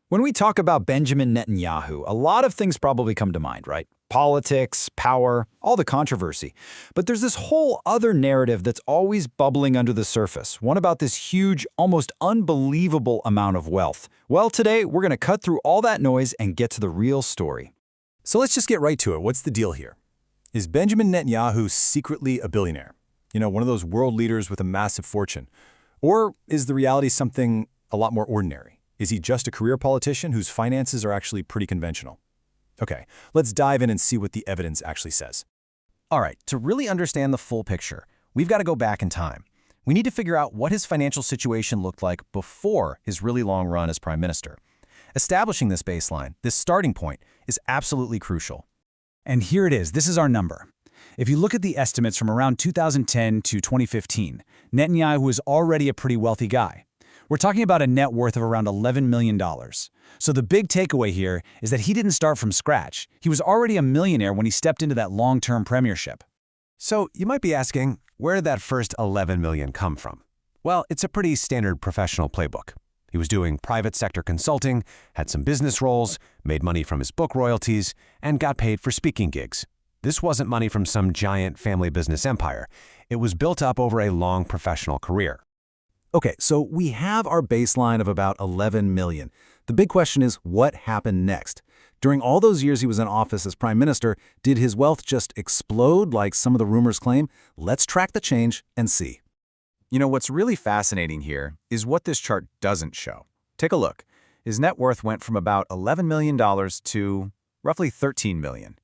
When we talk about Benjamin Netanyahu, a lot of things probably come to mind, right? Politics, power, all the controversy. But there's this whole other narrative that's always bubbling under the surface, one about this huge, almost unbelievable amount of wealth. Well, today, we're going to cut through all that noise and get to the real story. So let's just get right to it. What's the deal here? Is Benjamin Netanyahu secretly a billionaire? You know, one of those world leaders with a massive fortune? Or is the reality something a lot more ordinary? Is he just a career politician whose finances are actually pretty conventional? Okay, let's dive in and see what the evidence actually says. All right, to really understand the full picture, we've got to go back in time. We need to figure out what his financial situation looked like before his really long run as prime minister. Establishing this baseline, this starting point, is absolutely crucial. And here it is. This is our number. If you look at the estimates from around 2010 to 2015, Netanyahu was already a pretty wealthy guy. We're talking about a net worth of around $11 million. So the big takeaway here is that he didn't start from scratch. He was already a millionaire when he stepped into that long-term premiership. So you might be asking, where did that first $11 million come from? Well, it's a pretty standard professional playbook. He was doing private sector consulting, had some business roles, made money from his book royalties, and got paid for speaking gigs. This wasn't money from some giant family business empire. It was built up over a long professional career. Okay, so we have our baseline of about 11 million. The big question is, what happened next? During all those years he was in office as prime minister, did his wealth just explode like some of the rumors claim? Let's track the change and see. You know, what's really fascinating here is what this chart doesn't show. Take a look. His net worth went from about $11 million to roughly $13 million.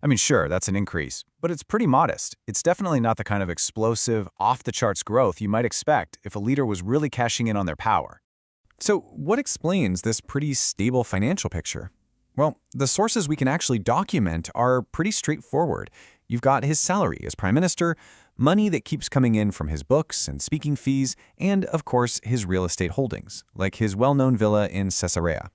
I mean, sure, that's an increase, but it's pretty modest. It's definitely not the kind of explosive, off-the-charts growth you might expect if a leader was really cashing in on their power. So what explains this pretty stable financial picture? Well, the sources we can actually document are pretty straightforward. You've got his salary as prime minister, money that keeps coming in from his books and speaking fees, and, of course, his real estate holdings, like his well-known villa in Caesarea.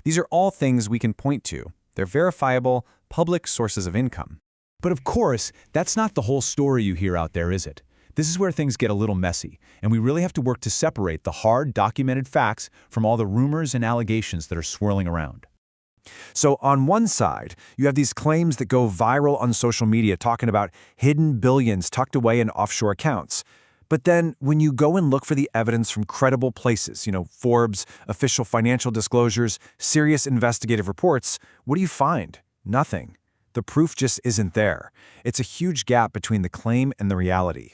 These are all things we can point to. They're verifiable, public sources of income. But of course, that's not the whole story you hear out there, is it? This is where things get a little messy, and we really have to work to separate the hard, documented facts from all the rumors and allegations that are swirling around. So on one side, you have these claims that go viral on social media talking about hidden billions tucked away in offshore accounts. But then when you go and look for the evidence from credible places, Forbes, official financial disclosures, serious investigative reports, what do you find? Nothing. The proof just isn't there. It's a huge gap between the claim and the reality.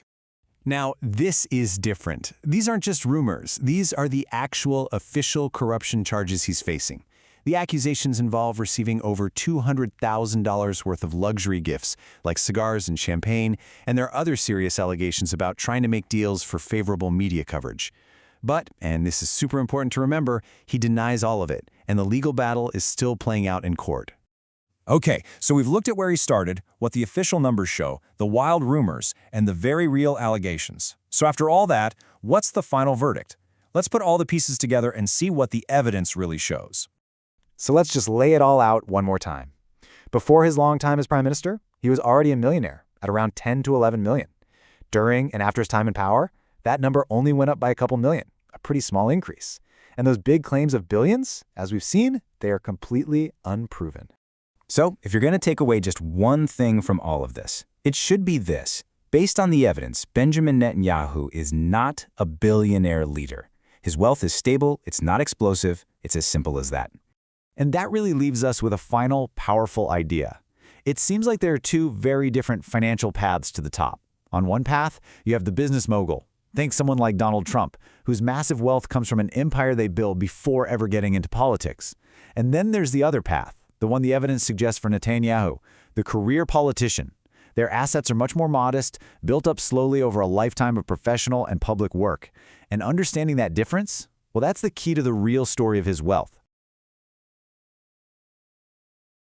Now, this is different. These aren't just rumors. These are the actual official corruption charges he's facing. The accusations involve receiving over $200,000 worth of luxury gifts, like cigars and champagne, and there are other serious allegations about trying to make deals for favorable media coverage. But, and this is super important to remember, he denies all of it, and the legal battle is still playing out in court. Okay, so we've looked at where he started, what the official numbers show, the wild rumors, and the very real allegations. So after all that, what's the final verdict? Let's put all the pieces together and see what the evidence really shows. So let's just lay it all out one more time. Before his long time as prime minister, he was already a millionaire at around 10 to 11 million. During and after his time in power, that number only went up by a couple million, a pretty small increase. And those big claims of billions, as we've seen, they are completely unproven. So, if you're going to take away just one thing from all of this, it should be this. Based on the evidence, Benjamin Netanyahu is not a billionaire leader. His wealth is stable, it's not explosive, it's as simple as that. And that really leaves us with a final, powerful idea. It seems like there are two very different financial paths to the top. On one path, you have the business mogul. Think someone like Donald Trump, whose massive wealth comes from an empire they built before ever getting into politics. And then there's the other path, the one the evidence suggests for Netanyahu, the career politician. Their assets are much more modest, built up slowly over a lifetime of professional and public work. And understanding that difference, well, that's the key to the real story of his wealth.